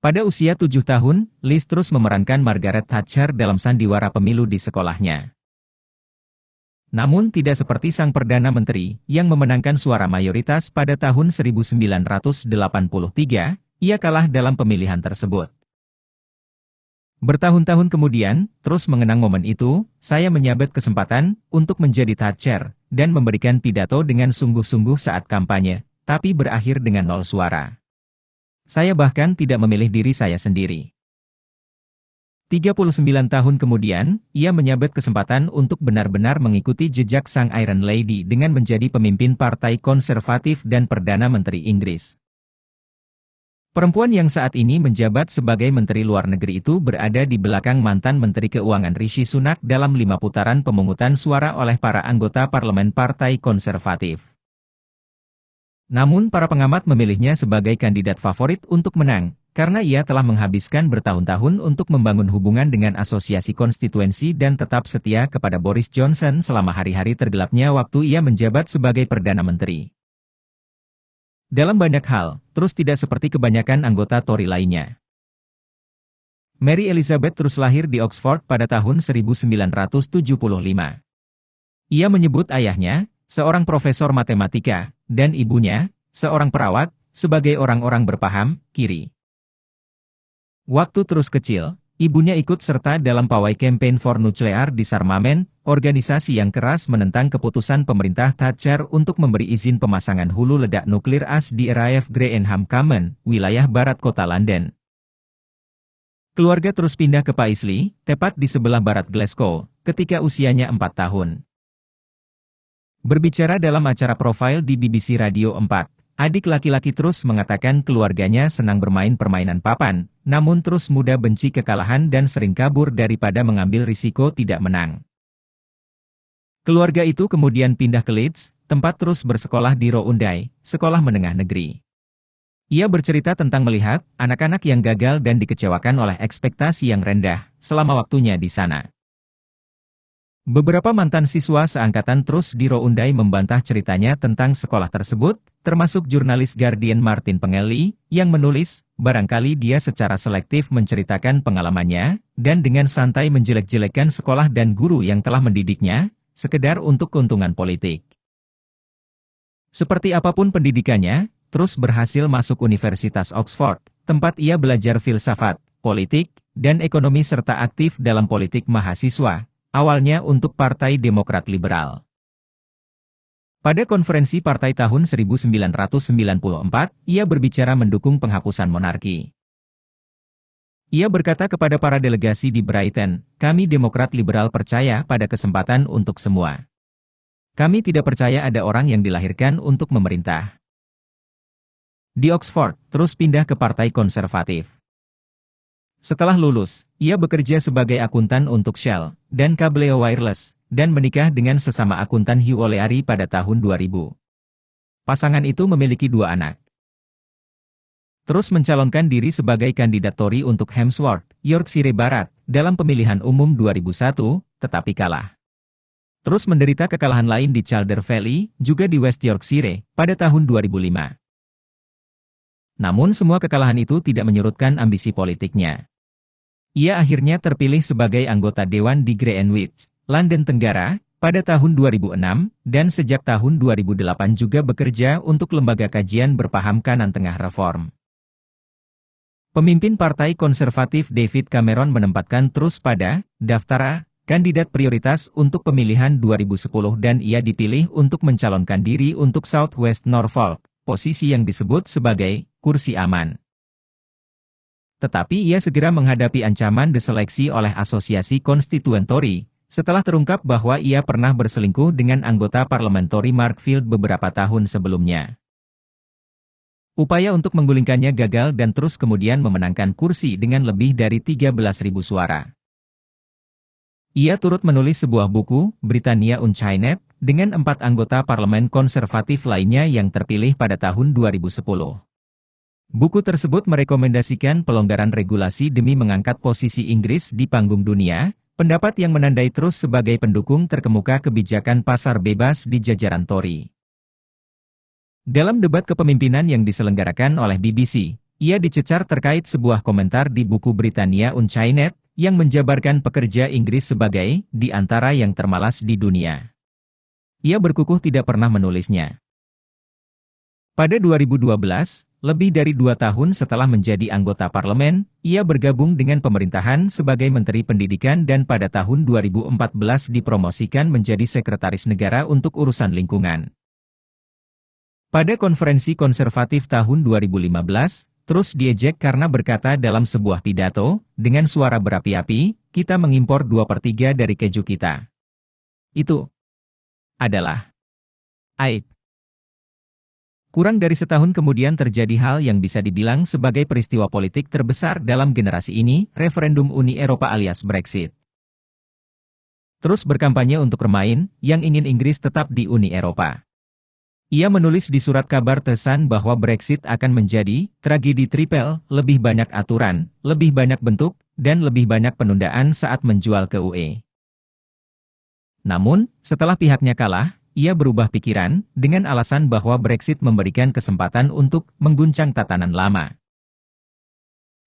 Pada usia 7 tahun, Liz terus memerankan Margaret Thatcher dalam sandiwara pemilu di sekolahnya. Namun tidak seperti sang Perdana Menteri, yang memenangkan suara mayoritas pada tahun 1983, ia kalah dalam pemilihan tersebut. Bertahun-tahun kemudian, terus mengenang momen itu, saya menyabet kesempatan untuk menjadi Thatcher, dan memberikan pidato dengan sungguh-sungguh saat kampanye, tapi berakhir dengan 0 suara. Saya bahkan tidak memilih diri saya sendiri. 39 tahun kemudian, ia menyabet kesempatan untuk benar-benar mengikuti jejak sang Iron Lady dengan menjadi pemimpin Partai Konservatif dan Perdana Menteri Inggris. Perempuan yang saat ini menjabat sebagai Menteri Luar Negeri itu berada di belakang mantan Menteri Keuangan Rishi Sunak dalam 5 putaran pemungutan suara oleh para anggota Parlemen Partai Konservatif. Namun para pengamat memilihnya sebagai kandidat favorit untuk menang, karena ia telah menghabiskan bertahun-tahun untuk membangun hubungan dengan asosiasi konstituensi dan tetap setia kepada Boris Johnson selama hari-hari tergelapnya waktu ia menjabat sebagai Perdana Menteri. Dalam banyak hal, terus tidak seperti kebanyakan anggota Tory lainnya. Mary Elizabeth terus lahir di Oxford pada tahun 1975. Ia menyebut ayahnya, seorang profesor matematika, dan ibunya, seorang perawat, sebagai orang-orang berpaham kiri. Waktu terus kecil, ibunya ikut serta dalam pawai Campaign for Nuclear Disarmament, organisasi yang keras menentang keputusan pemerintah Thatcher untuk memberi izin pemasangan hulu ledak nuklir AS di RAF Greenham Common, wilayah barat kota London. Keluarga terus pindah ke Paisley, tepat di sebelah barat Glasgow, ketika usianya 4 tahun. Berbicara dalam acara profil di BBC Radio 4, adik laki-laki terus mengatakan keluarganya senang bermain permainan papan, namun terus mudah benci kekalahan dan sering kabur daripada mengambil risiko tidak menang. Keluarga itu kemudian pindah ke Leeds, tempat terus bersekolah di Roundhay, sekolah menengah negeri. Ia bercerita tentang melihat anak-anak yang gagal dan dikecewakan oleh ekspektasi yang rendah selama waktunya di sana. Beberapa mantan siswa seangkatan terus di Roundhay membantah ceritanya tentang sekolah tersebut, termasuk jurnalis Guardian Martin Pengelly, yang menulis, barangkali dia secara selektif menceritakan pengalamannya, dan dengan santai menjelek-jelekan sekolah dan guru yang telah mendidiknya, sekedar untuk keuntungan politik. Seperti apapun pendidikannya, terus berhasil masuk Universitas Oxford, tempat ia belajar filsafat, politik, dan ekonomi serta aktif dalam politik mahasiswa. Awalnya untuk Partai Demokrat Liberal. Pada konferensi partai tahun 1994, ia berbicara mendukung penghapusan monarki. Ia berkata kepada para delegasi di Brighton, kami Demokrat Liberal percaya pada kesempatan untuk semua. Kami tidak percaya ada orang yang dilahirkan untuk memerintah. Di Oxford, terus pindah ke Partai Konservatif. Setelah lulus, ia bekerja sebagai akuntan untuk Shell dan Cableo Wireless, dan menikah dengan sesama akuntan Hugh O'Leary pada tahun 2000. Pasangan itu memiliki 2 anak. Terus mencalonkan diri sebagai kandidat Tory untuk Hemsworth, Yorkshire Barat, dalam pemilihan umum 2001, tetapi kalah. Terus menderita kekalahan lain di Calder Valley, juga di West Yorkshire, pada tahun 2005. Namun semua kekalahan itu tidak menyurutkan ambisi politiknya. Ia akhirnya terpilih sebagai anggota Dewan di Greenwich, London Tenggara, pada tahun 2006, dan sejak tahun 2008 juga bekerja untuk lembaga kajian berpaham kanan tengah reform. Pemimpin Partai Konservatif David Cameron menempatkan terus pada daftar kandidat prioritas untuk pemilihan 2010 dan ia dipilih untuk mencalonkan diri untuk South West Norfolk, posisi yang disebut sebagai kursi aman. Tetapi ia segera menghadapi ancaman deseleksi oleh Asosiasi Konstituen Tory, setelah terungkap bahwa ia pernah berselingkuh dengan anggota parlemen Tory Mark Field beberapa tahun sebelumnya. Upaya untuk menggulingkannya gagal dan terus kemudian memenangkan kursi dengan lebih dari 13.000 suara. Ia turut menulis sebuah buku, Britannia Unchained, dengan 4 anggota parlemen konservatif lainnya yang terpilih pada tahun 2010. Buku tersebut merekomendasikan pelonggaran regulasi demi mengangkat posisi Inggris di panggung dunia, pendapat yang menandai terus sebagai pendukung terkemuka kebijakan pasar bebas di jajaran Tory. Dalam debat kepemimpinan yang diselenggarakan oleh BBC, Ia dicecar terkait sebuah komentar di buku Britannia Unchained, yang menjabarkan pekerja Inggris sebagai di antara yang termalas di dunia. Ia berkukuh tidak pernah menulisnya. Pada 2012, lebih dari 2 tahun setelah menjadi anggota parlemen, ia bergabung dengan pemerintahan sebagai Menteri Pendidikan dan pada tahun 2014 dipromosikan menjadi Sekretaris Negara untuk Urusan Lingkungan. Pada konferensi konservatif tahun 2015, terus diejek karena berkata dalam sebuah pidato, dengan suara berapi-api, kita mengimpor 2/3 dari keju kita. Itu adalah aib. Kurang dari setahun kemudian terjadi hal yang bisa dibilang sebagai peristiwa politik terbesar dalam generasi ini, referendum Uni Eropa alias Brexit. Terus berkampanye untuk Remain, yang ingin Inggris tetap di Uni Eropa. Ia menulis di surat kabar The Sun bahwa Brexit akan menjadi tragedi triple, lebih banyak aturan, lebih banyak bentuk, dan lebih banyak penundaan saat menjual ke UE. Namun, setelah pihaknya kalah, ia berubah pikiran, dengan alasan bahwa Brexit memberikan kesempatan untuk mengguncang tatanan lama.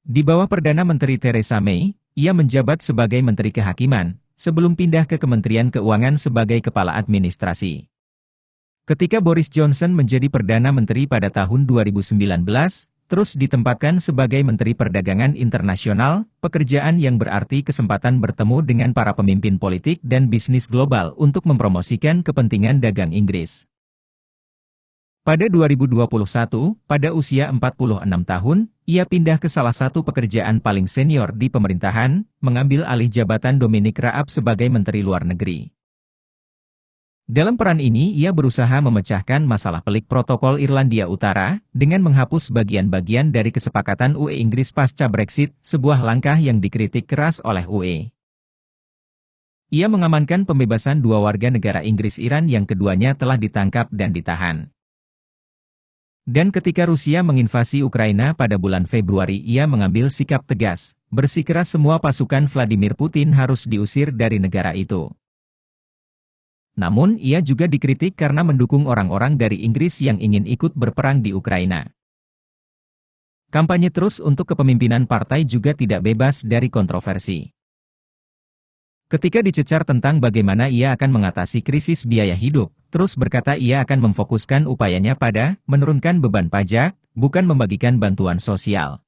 Di bawah Perdana Menteri Theresa May, ia menjabat sebagai Menteri Kehakiman, sebelum pindah ke Kementerian Keuangan sebagai Kepala Administrasi. Ketika Boris Johnson menjadi Perdana Menteri pada tahun 2019, terus ditempatkan sebagai Menteri Perdagangan Internasional, pekerjaan yang berarti kesempatan bertemu dengan para pemimpin politik dan bisnis global untuk mempromosikan kepentingan dagang Inggris. Pada 2021, pada usia 46 tahun, ia pindah ke salah satu pekerjaan paling senior di pemerintahan, mengambil alih jabatan Dominic Raab sebagai Menteri Luar Negeri. Dalam peran ini ia berusaha memecahkan masalah pelik protokol Irlandia Utara, dengan menghapus bagian-bagian dari kesepakatan UE Inggris pasca Brexit, sebuah langkah yang dikritik keras oleh UE. Ia mengamankan pembebasan 2 warga negara Inggris Iran yang keduanya telah ditangkap dan ditahan. Dan ketika Rusia menginvasi Ukraina pada bulan Februari ia mengambil sikap tegas, bersikeras semua pasukan Vladimir Putin harus diusir dari negara itu. Namun, ia juga dikritik karena mendukung orang-orang dari Inggris yang ingin ikut berperang di Ukraina. Kampanye terus untuk kepemimpinan partai juga tidak bebas dari kontroversi. Ketika dicecar tentang bagaimana ia akan mengatasi krisis biaya hidup, terus berkata ia akan memfokuskan upayanya pada menurunkan beban pajak, bukan membagikan bantuan sosial.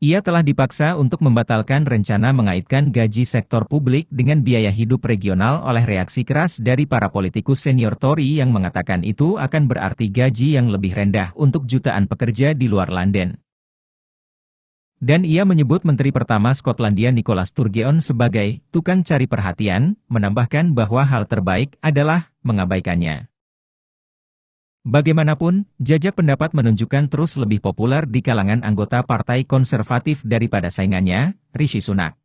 Ia telah dipaksa untuk membatalkan rencana mengaitkan gaji sektor publik dengan biaya hidup regional oleh reaksi keras dari para politikus senior Tory yang mengatakan itu akan berarti gaji yang lebih rendah untuk jutaan pekerja di luar London. Dan ia menyebut Menteri Pertama Skotlandia Nicola Sturgeon sebagai tukang cari perhatian, menambahkan bahwa hal terbaik adalah mengabaikannya. Bagaimanapun, jajak pendapat menunjukkan terus lebih populer di kalangan anggota Partai Konservatif daripada saingannya, Rishi Sunak.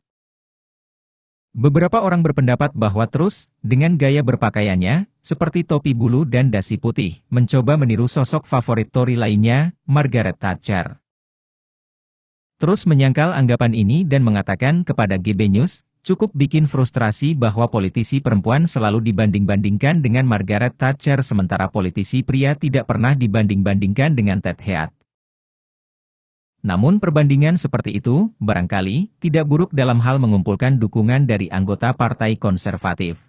Beberapa orang berpendapat bahwa terus, dengan gaya berpakaiannya, seperti topi bulu dan dasi putih, mencoba meniru sosok favorit Tory lainnya, Margaret Thatcher. Terus menyangkal anggapan ini dan mengatakan kepada GB News, cukup bikin frustrasi bahwa politisi perempuan selalu dibanding-bandingkan dengan Margaret Thatcher sementara politisi pria tidak pernah dibanding-bandingkan dengan Ted Heath. Namun perbandingan seperti itu, barangkali, tidak buruk dalam hal mengumpulkan dukungan dari anggota Partai Konservatif.